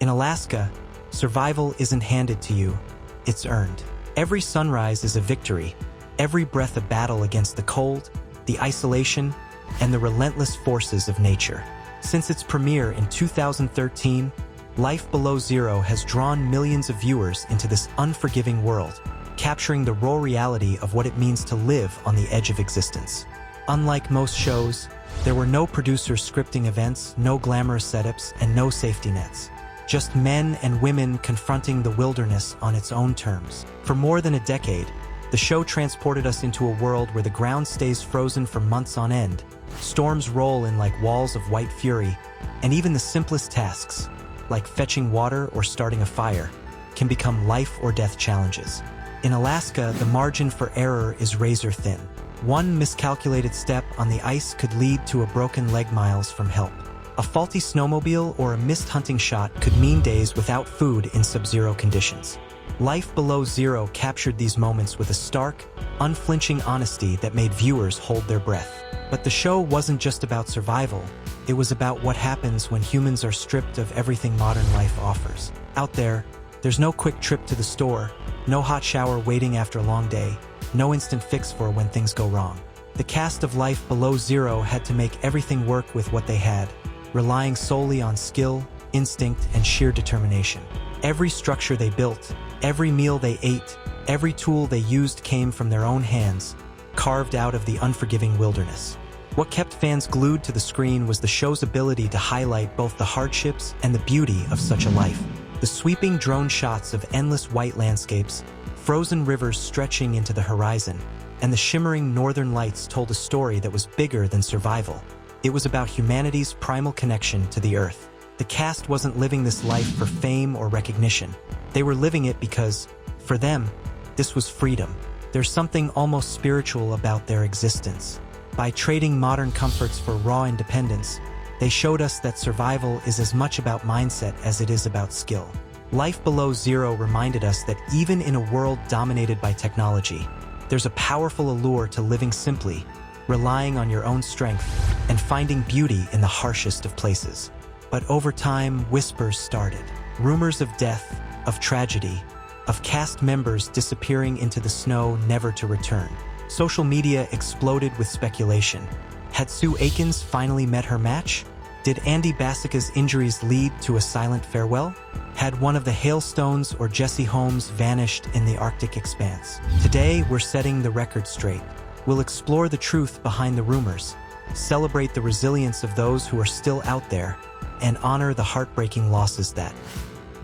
In Alaska, survival isn't handed to you, it's earned. Every sunrise is a victory, every breath a battle against the cold, the isolation, and the relentless forces of nature. Since its premiere in 2013, Life Below Zero has drawn millions of viewers into this unforgiving world, capturing the raw reality of what it means to live on the edge of existence. Unlike most shows, there were no producers scripting events, no glamorous setups, and no safety nets. Just men and women confronting the wilderness on its own terms. For more than a decade, the show transported us into a world where the ground stays frozen for months on end, storms roll in like walls of white fury, and even the simplest tasks, like fetching water or starting a fire, can become life or death challenges. In Alaska, the margin for error is razor thin. One miscalculated step on the ice could lead to a broken leg miles from help. A faulty snowmobile or a missed hunting shot could mean days without food in sub-zero conditions. Life Below Zero captured these moments with a stark, unflinching honesty that made viewers hold their breath. But the show wasn't just about survival, it was about what happens when humans are stripped of everything modern life offers. Out there, there's no quick trip to the store, no hot shower waiting after a long day, no instant fix for when things go wrong. The cast of Life Below Zero had to make everything work with what they had, relying solely on skill, instinct, and sheer determination. Every structure they built, every meal they ate, every tool they used came from their own hands, carved out of the unforgiving wilderness. What kept fans glued to the screen was the show's ability to highlight both the hardships and the beauty of such a life. The sweeping drone shots of endless white landscapes, frozen rivers stretching into the horizon, and the shimmering northern lights told a story that was bigger than survival. It was about humanity's primal connection to the earth. The cast wasn't living this life for fame or recognition. They were living it because, for them, this was freedom. There's something almost spiritual about their existence. By trading modern comforts for raw independence, they showed us that survival is as much about mindset as it is about skill. Life Below Zero reminded us that even in a world dominated by technology, there's a powerful allure to living simply, relying on your own strength, and finding beauty in the harshest of places. But over time, whispers started. Rumors of death, of tragedy, of cast members disappearing into the snow never to return. Social media exploded with speculation. Had Sue Aikens finally met her match? Did Andy Bassica's injuries lead to a silent farewell? Had one of the hailstones or Jesse Holmes vanished in the Arctic expanse? Today, we're setting the record straight. We'll explore the truth behind the rumors, celebrate the resilience of those who are still out there, and honor the heartbreaking losses that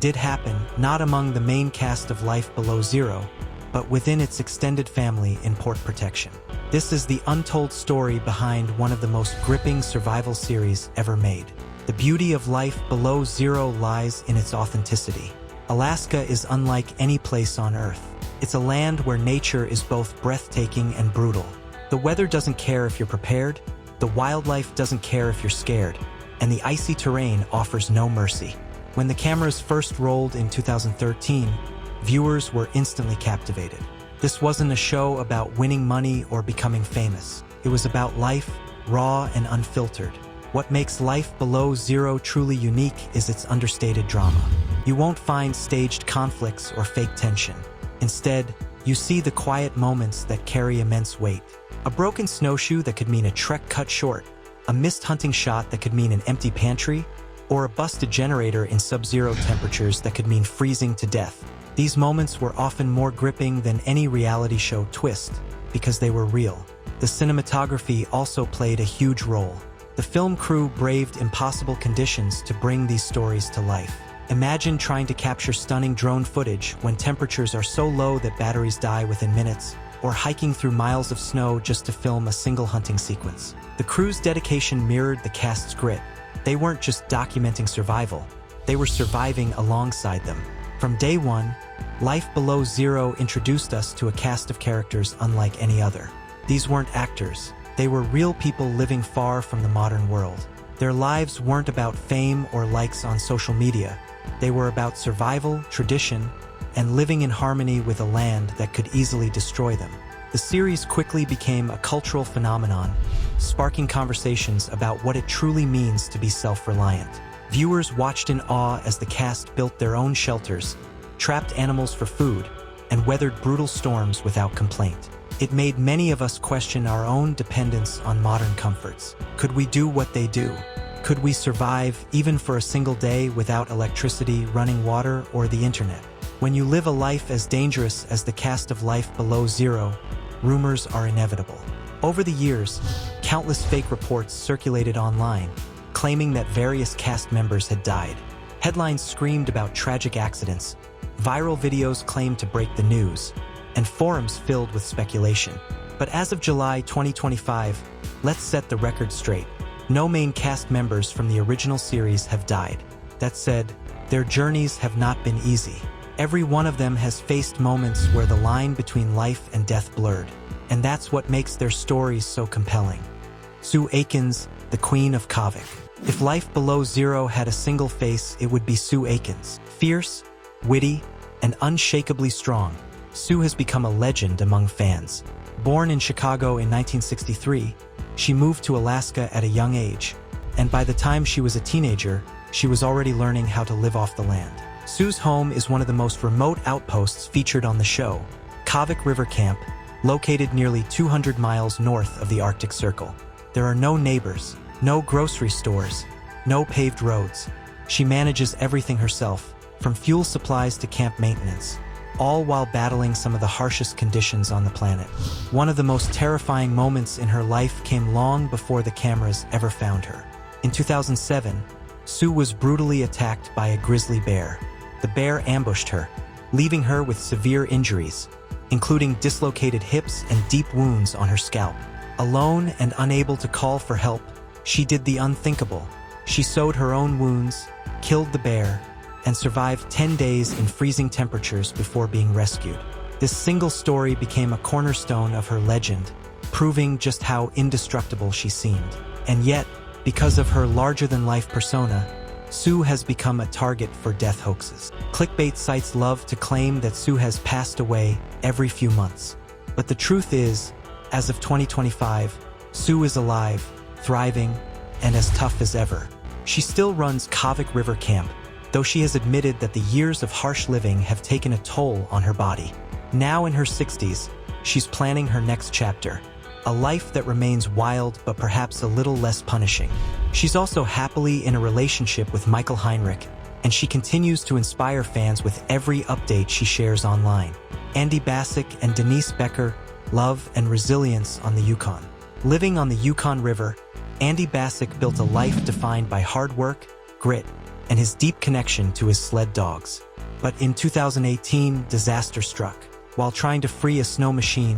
did happen, not among the main cast of Life Below Zero, but within its extended family in port protection. This is the untold story behind one of the most gripping survival series ever made. The beauty of Life Below Zero lies in its authenticity. Alaska is unlike any place on Earth. It's a land where nature is both breathtaking and brutal. The weather doesn't care if you're prepared, the wildlife doesn't care if you're scared, and the icy terrain offers no mercy. When the cameras first rolled in 2013, viewers were instantly captivated. This wasn't a show about winning money or becoming famous. It was about life, raw and unfiltered. What makes Life Below Zero truly unique is its understated drama. You won't find staged conflicts or fake tension. Instead, you see the quiet moments that carry immense weight. A broken snowshoe that could mean a trek cut short, a missed hunting shot that could mean an empty pantry, or a busted generator in sub-zero temperatures that could mean freezing to death. These moments were often more gripping than any reality show twist because they were real. The cinematography also played a huge role. The film crew braved impossible conditions to bring these stories to life. Imagine trying to capture stunning drone footage when temperatures are so low that batteries die within minutes, or hiking through miles of snow just to film a single hunting sequence. The crew's dedication mirrored the cast's grit. They weren't just documenting survival, they were surviving alongside them. From day one, Life Below Zero introduced us to a cast of characters unlike any other. These weren't actors, they were real people living far from the modern world. Their lives weren't about fame or likes on social media. They were about survival, tradition, and living in harmony with a land that could easily destroy them. The series quickly became a cultural phenomenon, sparking conversations about what it truly means to be self-reliant. Viewers watched in awe as the cast built their own shelters, trapped animals for food, and weathered brutal storms without complaint. It made many of us question our own dependence on modern comforts. Could we do what they do? Could we survive even for a single day without electricity, running water, or the internet? When you live a life as dangerous as the cast of Life Below Zero, rumors are inevitable. Over the years, countless fake reports circulated online, claiming that various cast members had died. Headlines screamed about tragic accidents, viral videos claimed to break the news, and forums filled with speculation. But as of July 2025, let's set the record straight. No main cast members from the original series have died. That said, their journeys have not been easy. Every one of them has faced moments where the line between life and death blurred, and that's what makes their stories so compelling. Sue Aikens, the Queen of Kavik. If Life Below Zero had a single face, it would be Sue Aikens. Fierce, witty, and unshakably strong, Sue has become a legend among fans. Born in Chicago in 1963, she moved to Alaska at a young age, and by the time she was a teenager, she was already learning how to live off the land. Sue's home is one of the most remote outposts featured on the show, Kavik River Camp, located nearly 200 miles north of the Arctic Circle. There are no neighbors, no grocery stores, no paved roads. She manages everything herself, from fuel supplies to camp maintenance, all while battling some of the harshest conditions on the planet. One of the most terrifying moments in her life came long before the cameras ever found her. In 2007, Sue was brutally attacked by a grizzly bear. The bear ambushed her, leaving her with severe injuries, including dislocated hips and deep wounds on her scalp. Alone and unable to call for help, she did the unthinkable. She sewed her own wounds, killed the bear, and survived 10 days in freezing temperatures before being rescued. This single story became a cornerstone of her legend, proving just how indestructible she seemed. And yet, because of her larger-than-life persona, Sue has become a target for death hoaxes. Clickbait sites love to claim that Sue has passed away every few months. But the truth is, as of 2025, Sue is alive, thriving, and as tough as ever. She still runs Kavik River Camp, though she has admitted that the years of harsh living have taken a toll on her body. Now in her 60s, she's planning her next chapter, a life that remains wild but perhaps a little less punishing. She's also happily in a relationship with Michael Heinrich, and she continues to inspire fans with every update she shares online. Andy Bassick and Denise Becker love and resilience on the Yukon. Living on the Yukon River, Andy Bassick built a life defined by hard work, grit, and his deep connection to his sled dogs. But in 2018, disaster struck. While trying to free a snow machine,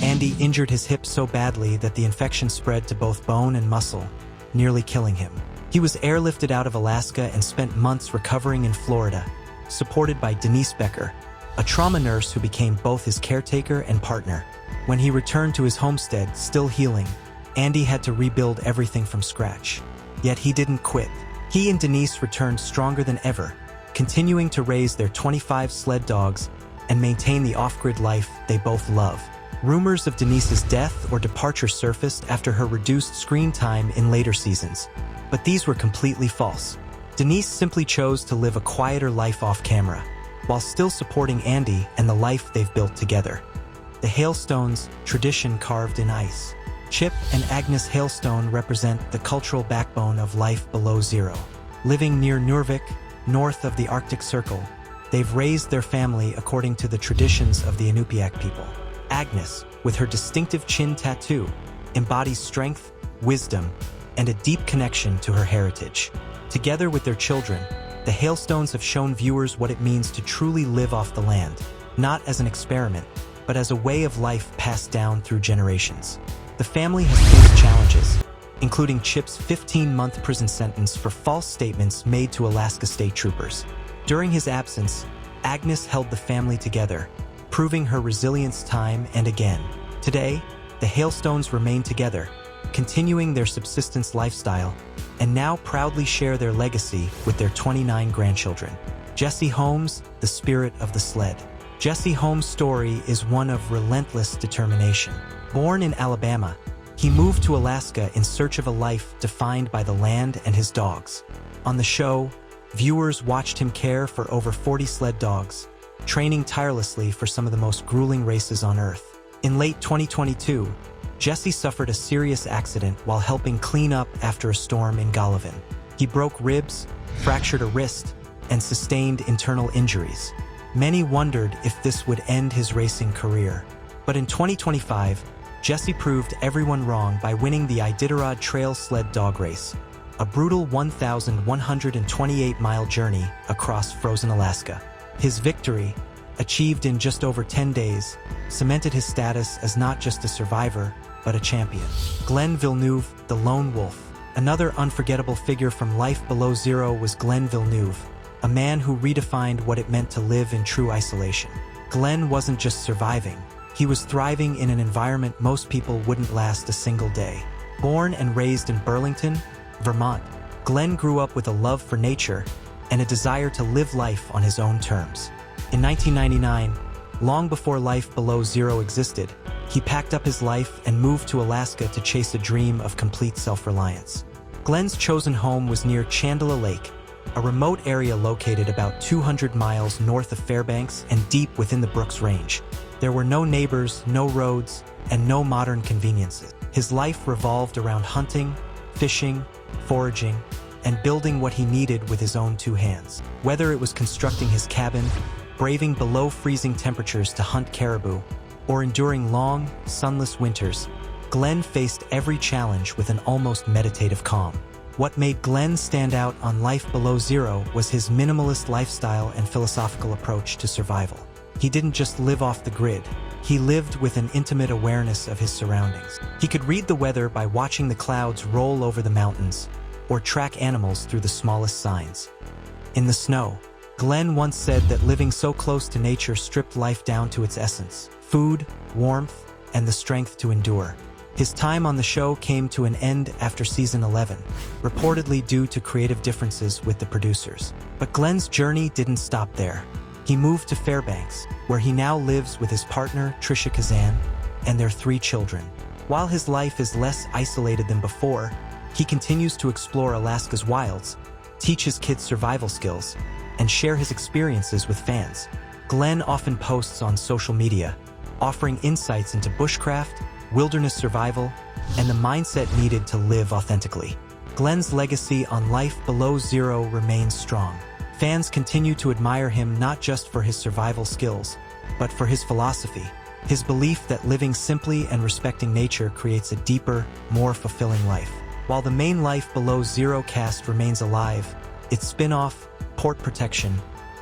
Andy injured his hip so badly that the infection spread to both bone and muscle, nearly killing him. He was airlifted out of Alaska and spent months recovering in Florida, supported by Denise Becker, a trauma nurse who became both his caretaker and partner. When he returned to his homestead, still healing, Andy had to rebuild everything from scratch. Yet he didn't quit. He and Denise returned stronger than ever, continuing to raise their 25 sled dogs and maintain the off-grid life they both love. Rumors of Denise's death or departure surfaced after her reduced screen time in later seasons, but these were completely false. Denise simply chose to live a quieter life off-camera, while still supporting Andy and the life they've built together. The hailstones, tradition carved in ice. Chip and Agnes Hailstone represent the cultural backbone of Life Below Zero. Living near Nurvik, north of the Arctic Circle, they've raised their family according to the traditions of the Inupiaq people. Agnes, with her distinctive chin tattoo, embodies strength, wisdom, and a deep connection to her heritage. Together with their children, the Hailstones have shown viewers what it means to truly live off the land, not as an experiment, but as a way of life passed down through generations. The family has faced challenges, including Chip's 15-month prison sentence for false statements made to Alaska state troopers. During his absence, Agnes held the family together, proving her resilience time and again. Today, the Hailstones remain together, continuing their subsistence lifestyle, and now proudly share their legacy with their 29 grandchildren. Jesse Holmes, the spirit of the sled. Jesse Holmes' story is one of relentless determination. Born in Alabama, He moved to Alaska in search of a life defined by the land and his dogs. On the show, viewers watched him care for over 40 sled dogs, training tirelessly for some of the most grueling races on Earth. In late 2022, Jesse suffered a serious accident while helping clean up after a storm in Golovin. He broke ribs, fractured a wrist, and sustained internal injuries. Many wondered if this would end his racing career. But in 2025, Jesse proved everyone wrong by winning the Iditarod Trail Sled Dog Race, a brutal 1,128-mile journey across frozen Alaska. His victory, achieved in just over 10 days, cemented his status as not just a survivor, but a champion. Glenn Villeneuve, the Lone Wolf. Another unforgettable figure from Life Below Zero was Glenn Villeneuve, a man who redefined what it meant to live in true isolation. Glenn wasn't just surviving, he was thriving in an environment most people wouldn't last a single day. Born and raised in Burlington, Vermont, Glenn grew up with a love for nature and a desire to live life on his own terms. In 1999, long before Life Below Zero existed, he packed up his life and moved to Alaska to chase a dream of complete self-reliance. Glenn's chosen home was near Chandler Lake, a remote area located about 200 miles north of Fairbanks and deep within the Brooks Range. There were no neighbors, no roads, and no modern conveniences. His life revolved around hunting, fishing, foraging, and building what he needed with his own two hands. Whether it was constructing his cabin, braving below freezing temperatures to hunt caribou, or enduring long, sunless winters, Glenn faced every challenge with an almost meditative calm. What made Glenn stand out on Life Below Zero was his minimalist lifestyle and philosophical approach to survival. He didn't just live off the grid, he lived with an intimate awareness of his surroundings. He could read the weather by watching the clouds roll over the mountains, or track animals through the smallest signs. In the snow, Glenn once said that living so close to nature stripped life down to its essence: food, warmth, and the strength to endure. His time on the show came to an end after season 11, reportedly due to creative differences with the producers. But Glenn's journey didn't stop there. He moved to Fairbanks, where he now lives with his partner, Trisha Kazan, and their 3 children. While his life is less isolated than before, he continues to explore Alaska's wilds, teach his kids survival skills, and share his experiences with fans. Glenn often posts on social media, offering insights into bushcraft, wilderness survival, and the mindset needed to live authentically. Glenn's legacy on Life Below Zero remains strong. Fans continue to admire him not just for his survival skills, but for his philosophy, his belief that living simply and respecting nature creates a deeper, more fulfilling life. While the main Life Below Zero cast remains alive, its spin-off, Port Protection,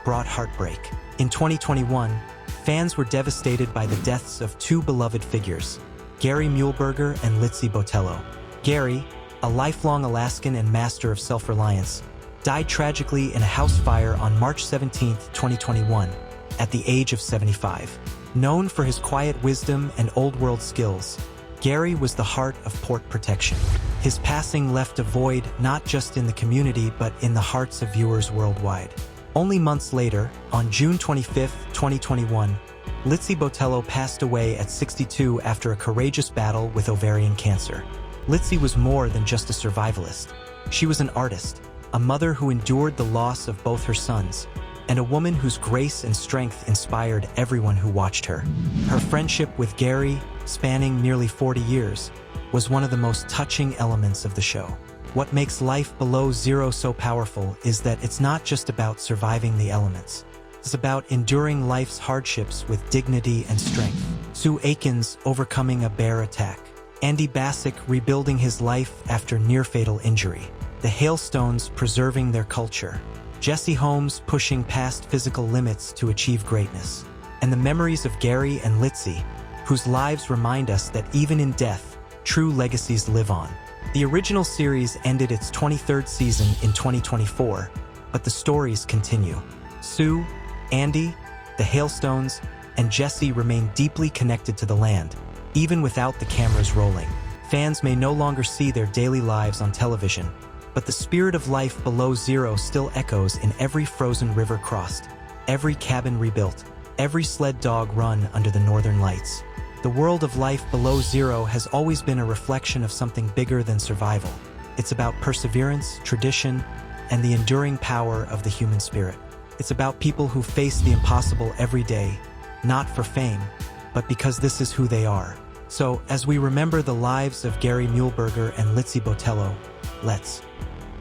brought heartbreak. In 2021, fans were devastated by the deaths of 2 beloved figures, Gary Muehlberger and Litzy Botello. Gary, a lifelong Alaskan and master of self-reliance, died tragically in a house fire on March 17, 2021, at the age of 75. Known for his quiet wisdom and old-world skills, Gary was the heart of Port Protection. His passing left a void not just in the community but in the hearts of viewers worldwide. Only months later, on June 25, 2021, Litzy Botello passed away at 62 after a courageous battle with ovarian cancer. Litzy was more than just a survivalist. She was an artist, a mother who endured the loss of both her sons, and a woman whose grace and strength inspired everyone who watched her. Her friendship with Gary, spanning nearly 40 years, was one of the most touching elements of the show. What makes Life Below Zero so powerful is that it's not just about surviving the elements. It's about enduring life's hardships with dignity and strength. Sue Aikens overcoming a bear attack. Andy Bassick rebuilding his life after near-fatal injury. The Hailstones preserving their culture. Jesse Holmes pushing past physical limits to achieve greatness. And the memories of Gary and Litzy, whose lives remind us that even in death, true legacies live on. The original series ended its 23rd season in 2024, but the stories continue. Sue, Andy, the Hailstones, and Jesse remain deeply connected to the land, even without the cameras rolling. Fans may no longer see their daily lives on television, but the spirit of Life Below Zero still echoes in every frozen river crossed, every cabin rebuilt, every sled dog run under the northern lights. The world of life below zero has always been a reflection of something bigger than survival. It's about perseverance, tradition, and the enduring power of the human spirit. It's about people who face the impossible every day, not for fame, but because this is who they are. So, as we remember the lives of Gary Muehlberger and Litzy Botello, let's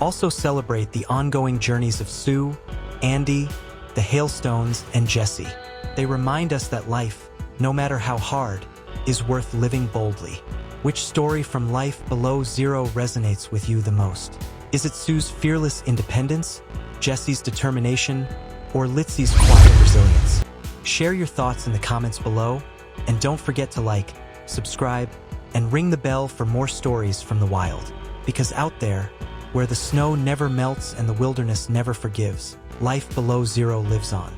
also celebrate the ongoing journeys of Sue, Andy, the Hailstones, and Jesse. They remind us that life, no matter how hard, is worth living boldly. Which story from life below zero resonates with you the most? Is it Sue's fearless independence, Jesse's determination, or Litzy's quiet resilience? Share your thoughts in the comments below, and don't forget to like, subscribe, and ring the bell for more stories from the wild. Because out there, where the snow never melts and the wilderness never forgives, life below zero lives on.